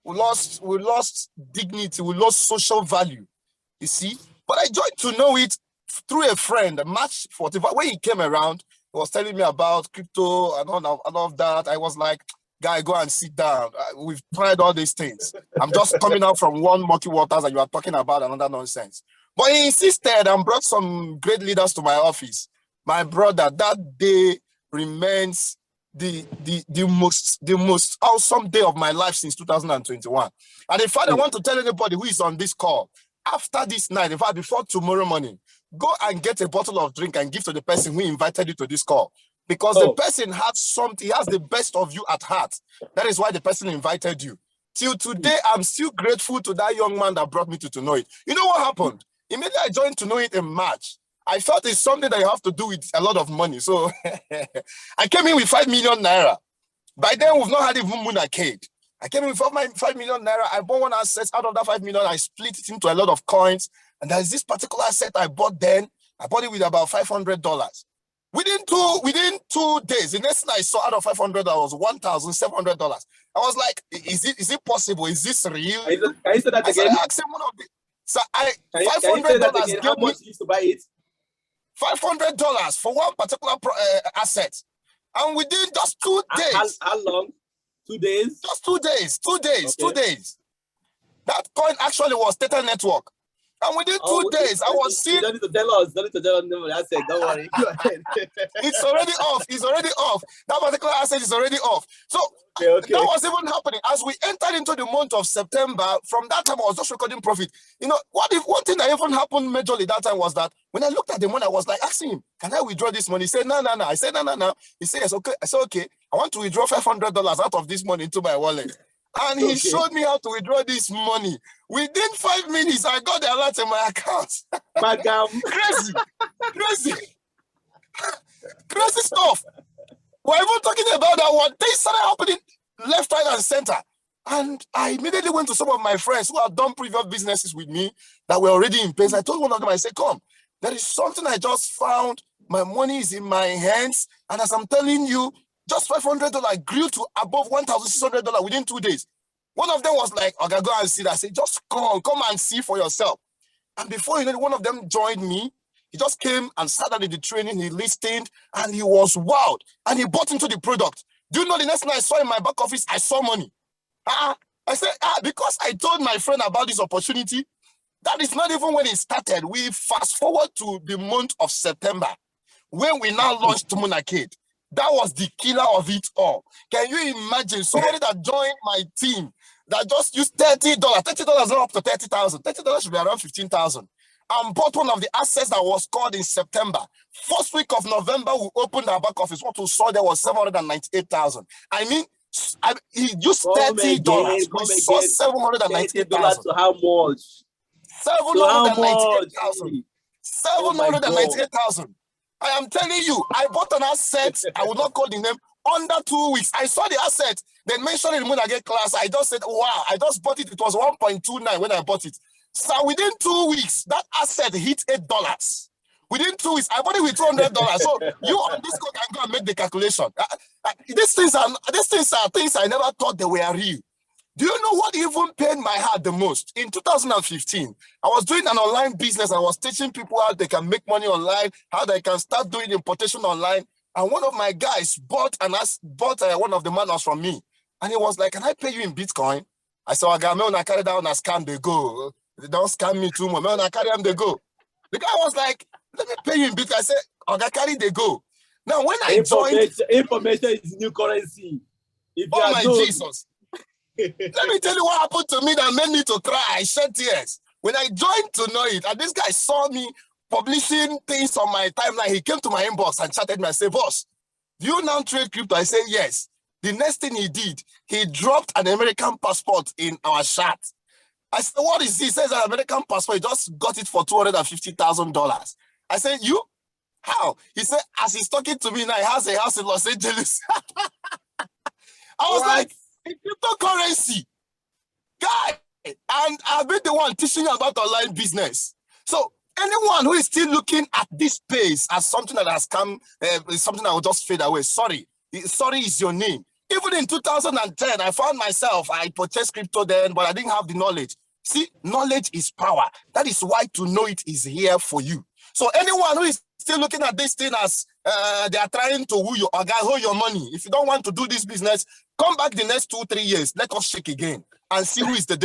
we lost dignity, we lost social value, you see. But I joined to know it through a friend, March 45. When he came around, he was telling me about crypto and all of that. I was like, guy, go and sit down. We've tried all these things. I'm just coming out from one murky waters and you are talking about another nonsense. But he insisted and brought some great leaders to my office. My brother, that day remains the most awesome day of my life since 2021. And in fact, I want to tell anybody who is on this call, after this night, in fact, before tomorrow morning, go and get a bottle of drink and give to the person who invited you to this call. Because the person has something, he has the best of you at heart. That is why the person invited you. Till today, I'm still grateful to that young man that brought me to know it. You know what happened? Immediately I joined to know it in March. I felt it's something that you have to do with a lot of money. So I came in with 5 million naira. By then, we've not had even Monacave. I came in with 5 million naira. I bought one asset. Out of that 5 million, I split it into a lot of coins. And there's this particular asset I bought then. I bought it with about $500. Within 2 days, the next thing I saw out of $500 was $1,700. I was like, is it possible? Is this real? Can you say that again? I asking one of the, so $500 how much you used to buy it? $500 for one particular asset. And within just 2 days. How long? 2 days? Just 2 days. 2 days. Okay. 2 days. That coin actually was Theta Network. And within 2 days, I was seeing. Don't need to tell us. Don't need to tell us. No, asset. Don't worry. Go ahead. It's already off. It's already off. That particular asset is already off. So okay. That was even happening as we entered into the month of September. From that time, I was just recording profit. You know, one thing that even happened majorly that time was that when I looked at the money, I was like asking him, "Can I withdraw this money?" He said, "No." I said, "No." He said, "Yes, okay." I said, "Okay. I want to withdraw $500 out of this money into my wallet." And he showed me how to withdraw this money. Within 5 minutes, I got the alert in my account. Crazy stuff. We're even talking about that one. Things started happening left, right, and center. And I immediately went to some of my friends who have done previous businesses with me that were already in pace. I told one of them, I said, "Come, there is something I just found. My money is in my hands. And as I'm telling you, just $500 grew to above $1,600 within 2 days." One of them was like, "Okay, go and see that." I said, "Just come and see for yourself." And before you know, one of them joined me. He just came and started the training. He listened and he was wild. And he bought into the product. Do you know the next thing I saw in my back office? I saw money. I said, because I told my friend about this opportunity, that is not even when it started. We fast forward to the month of September, when we now launched Monacave. That was the killer of it all. Can you imagine somebody that joined my team that just used $30? $30 not up to 30,000. $30 should be around 15,000. And bought one of the assets that was called in September. First week of November, we opened our back office. What we saw there was 798,000. I mean, he used $30. We saw 798,000. To how much? 798,000. 798,000. I am telling you, I bought an asset. I will not call the name. Under 2 weeks, I saw the asset. They mentioned it in the Monacave class. I just said, "Wow!" I just bought it. It was 1.29 when I bought it. So within 2 weeks, that asset hit $8. Within 2 weeks, I bought it with $200. So you on this code can go and make the calculation. These things are things I never thought they were real. Do you know what even pained my heart the most? In 2015, I was doing an online business. I was teaching people how they can make money online, how they can start doing importation online. And one of my guys bought one of the manuals from me. And he was like, "Can I pay you in Bitcoin?" I said, "Okay, when I carry down a scam, they go. They don't scam me too much. When I carry them, they go." The guy was like, "Let me pay you in Bitcoin." I said, "Okay, carry, they go." Now, when I joined... Information is new currency. Oh, my Jesus. Let me tell you what happened to me that made me to cry. I shed tears. When I joined tonoit, and this guy saw me publishing things on my timeline, he came to my inbox and chatted me and said, "Boss, do you now trade crypto?" I said, "Yes." The next thing he did, he dropped an American passport in our chat. I said, "What is this?" He says, "An American passport. He just got it for $250,000. I said, "You? How?" He said, as he's talking to me now, he has a house in Los Angeles. I was like, "In cryptocurrency, guy." And I've been the one teaching you about online business. So anyone who is still looking at this space as something that has come, something that will just fade away, sorry is your name. Even in 2010, I found myself, I purchased crypto then, but I didn't have the knowledge. See, knowledge is power. That is why tonoit is here for you. So anyone who is still looking at this thing as they are trying to hold your money, if you don't want to do this business, come back the next 2-3 years. Let us shake again and see who is the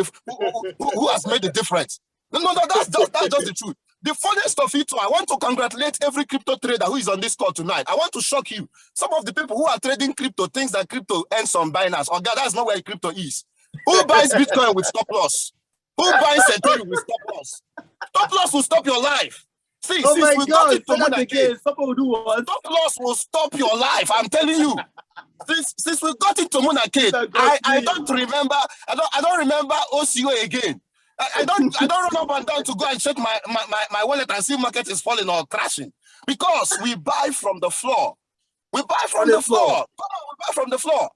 who has made the difference. No, that's just the truth. The funniest of it, I want to congratulate every crypto trader who is on this call tonight. I want to shock you. Some of the people who are trading crypto thinks that crypto ends on Binance. Oh God, that's not where crypto is. Who buys Bitcoin with stop loss? Who buys Ethereum with stop loss? Stop loss will stop your life. See, oh since we got it to Monacave, stop loss will stop your life. I'm telling you. Since we got into Monacave, I don't remember. I don't remember OCO again. I don't run up and down to go and check my wallet and see market is falling or crashing, because we buy from the floor. We buy from the floor. We buy from the floor.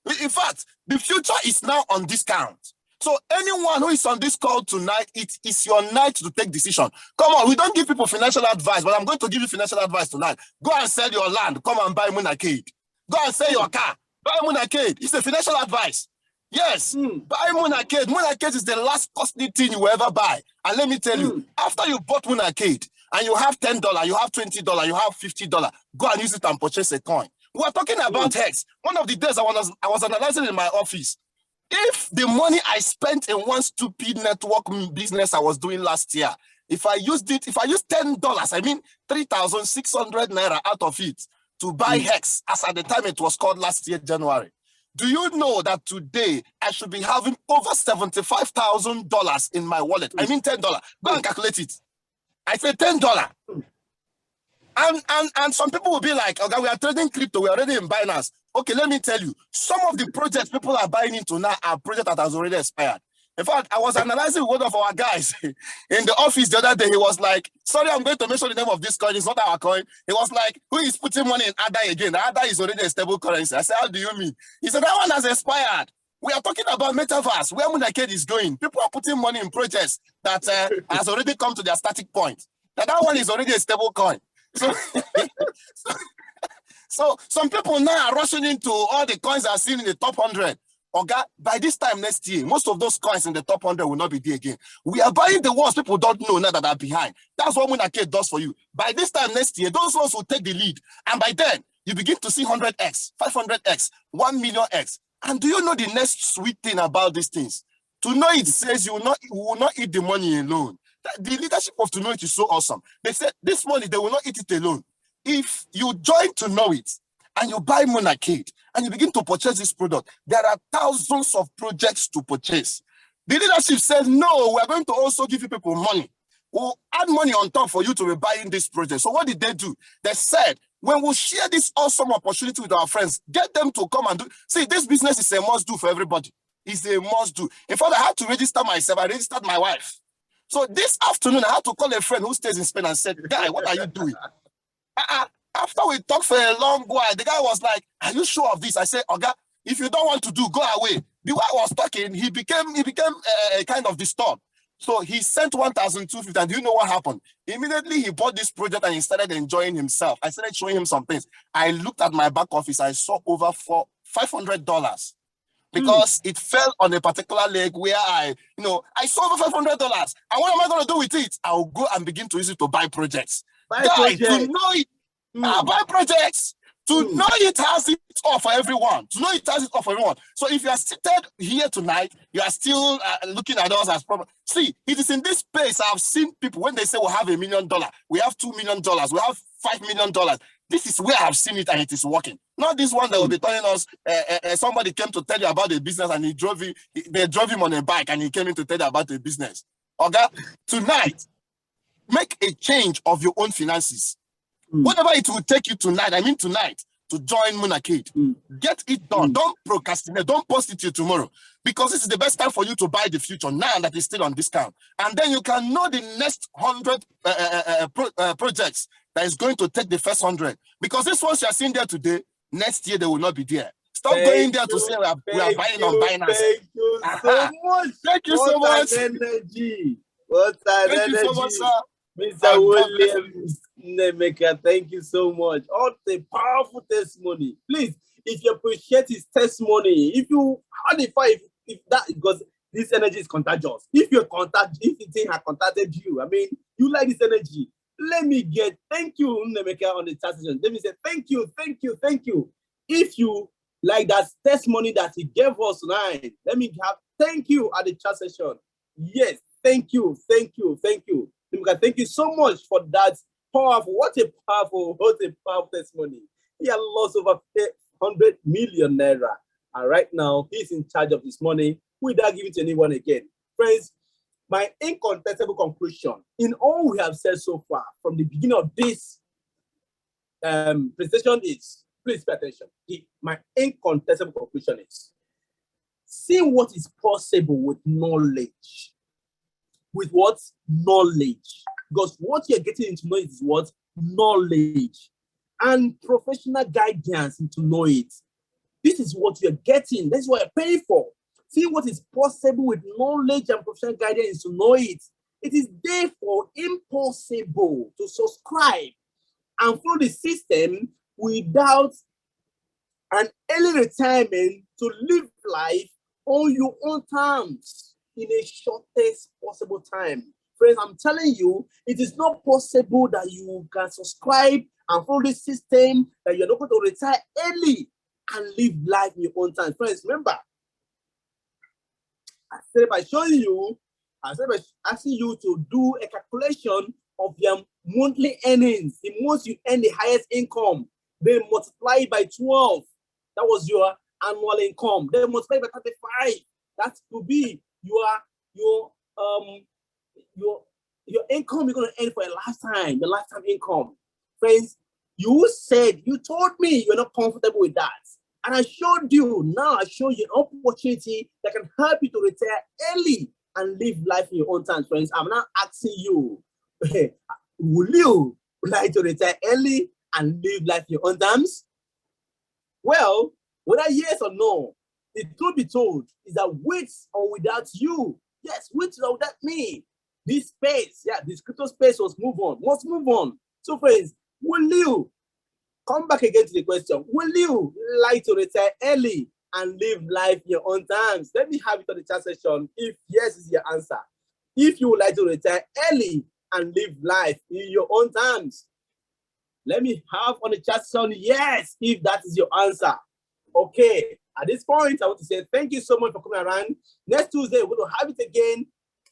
In fact, the future is now on discount. So anyone who is on this call tonight, it is your night to take decision. Come on, we don't give people financial advice, but I'm going to give you financial advice tonight. Go and sell your land. Come and buy Monacave. Go and sell your car. Buy Monacave. It's a financial advice. Yes, buy Monacave. Monacave is the last costly thing you will ever buy. And let me tell you, after you bought Monacave and you have $10, you have $20, you have $50, go and use it and purchase a coin. We're talking about Hex. One of the days I was analyzing in my office. If the money I spent in one stupid network business I was doing last year, if I used $10, I mean 3,600 naira out of it to buy Hex, as at the time it was called last year, January. Do you know that today I should be having over $75,000 in my wallet? I mean $10. Go and calculate it. I say $10. And some people will be like, okay, we are trading crypto, we're already in Binance. Okay, let me tell you, some of the projects people are buying into now are projects that has already expired. In fact, I was analyzing one of our guys in the office the other day. He was like, sorry, I'm going to mention the name of this coin. It's not our coin. He was like, who is putting money in ADA again? The ADA is already a stable currency. I said, how do you mean? He said, that one has expired. We are talking about metaverse, where Monacave is going. People are putting money in projects that has already come to their static point. That one is already a stable coin. So some people now are rushing into all the coins that are seen in the top 100. Okay, by this time next year, most of those coins in the top 100 will not be there again. We are buying the ones people don't know now that are behind. That's what Monacave does for you. By this time next year, those ones will take the lead. And by then, you begin to see 100x, 500x, 1 million x. And do you know the next sweet thing about these things? Tonoit says you will not eat the money alone. The leadership of Tonoit is so awesome. They said this money, they will not eat it alone. If you join Tonoit and you buy Monacave and you begin to purchase this product, there are thousands of projects to purchase. The leadership says, no, we're going to also give you people money. We'll add money on top for you to be buying this project. So what did they do? They said, when we share this awesome opportunity with our friends, get them to come and do. See, this business is a must do for everybody. It's a must do. In fact, I had to register myself. I registered my wife. So this afternoon, I had to call a friend who stays in Spain and said, guy, what are you doing? After we talked for a long while, the guy was like, are you sure of this? I said, Oga, if you don't want to do, go away. The way I was talking, he became kind of disturbed. So he sent 1,250, and do you know what happened? Immediately, he bought this project and he started enjoying himself. I started showing him some things. I looked at my back office. I saw over $500 because it fell on a particular leg where I saw over $500. And what am I going to do with it? I'll go and begin to use it to buy projects. Guys, to know it, buy projects. To know it has it all for everyone. To know it has it all for everyone. So if you are seated here tonight, you are still looking at us as problem. See, it is in this space I've seen people when they say we have $1 million, we have $2 million, we have $5 million. This is where I've seen it and it is working. Not this one that will be telling us somebody came to tell you about the business and they drove him on a bike and he came in to tell you about the business. Okay, tonight, make a change of your own finances. Whatever it will take you tonight, to join Monacave. Get it done. Don't procrastinate. Don't post it till tomorrow. Because this is the best time for you to buy the future now that it's still on discount. And then you can know the next 100 projects that is going to take the first 100. Because this ones you are seeing there today, next year they will not be there. Stop going there to say we are buying on Binance. Thank you so much. Thank you so much. Energy. What an energy. Thank you so much, sir. Mr. Williams Nemeka, thank you so much. What a powerful testimony. Please, if you appreciate his testimony, if you qualify, if that, because this energy is contagious. If the thing has contacted you, I mean, you like this energy. Let me get thank you, Nemeka, on the chat session. Let me say thank you. If you like that testimony that he gave us tonight, let me have thank you at the chat session. Yes, thank you. Thank you so much for that powerful. What a powerful testimony. He has lost over 100 million naira, and right now he's in charge of this money without giving it to anyone again. Friends, my incontestable conclusion in all we have said so far from the beginning of this presentation is, please pay attention. My incontestable conclusion is, see what is possible with knowledge. With what? Knowledge. Because what you're getting into know it is what? Knowledge. And professional guidance into know it. This is what you're getting. This is what you're paying for. See what is possible with knowledge and professional guidance to know it. It is therefore impossible to subscribe and follow the system without an early retirement to live life on your own terms in a shortest possible time. Friends, I'm telling you, it is not possible that you can subscribe and follow the system, that you're not going to retire early and live life in your own time. Friends, remember, I said by showing you, I said by asking you to do a calculation of your monthly earnings. The most you earn the highest income, then multiply it by 12. That was your annual income. Then multiply it by 35. That could be your income you're going to earn for a lifetime, your lifetime income. Friends, you told me you're not comfortable with that. And I showed you, now I show you an opportunity that can help you to retire early and live life in your own time. Friends, I'm not asking you, will you like to retire early and live life in your own terms? Well, whether yes or no, the truth be told is that with or without you, yes, with or without me, this space, this crypto space must move on. So friends, will you come back again to the question, will you like to retire early and live life in your own terms? Let me have it on the chat section if yes is your answer. If you would like to retire early and live life in your own terms, let me have on the chat section yes if that is your answer. Okay, at this point, I want to say thank you so much for coming around. Next Tuesday, we're going to have it again,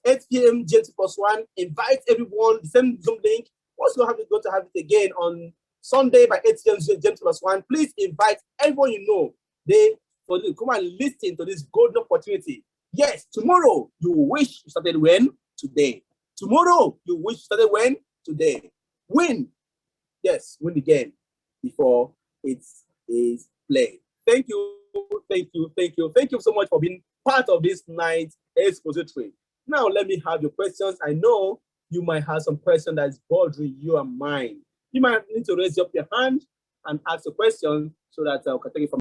8 p.m. GMT+1. Invite everyone, the same Zoom link. Also, going to have it again on Sunday by 8 p.m. GMT+1. Please invite everyone you know. They come and listen to this golden opportunity. Yes, tomorrow you wish you started when? Today. Tomorrow you wish you started when? Today. Win. Yes, win the game before it is played. Thank you so much for being part of this night's expository. Now, let me have your questions. I know you might have some question that is bothering your mind. You might need to raise up your hand and ask a question so that I can take it from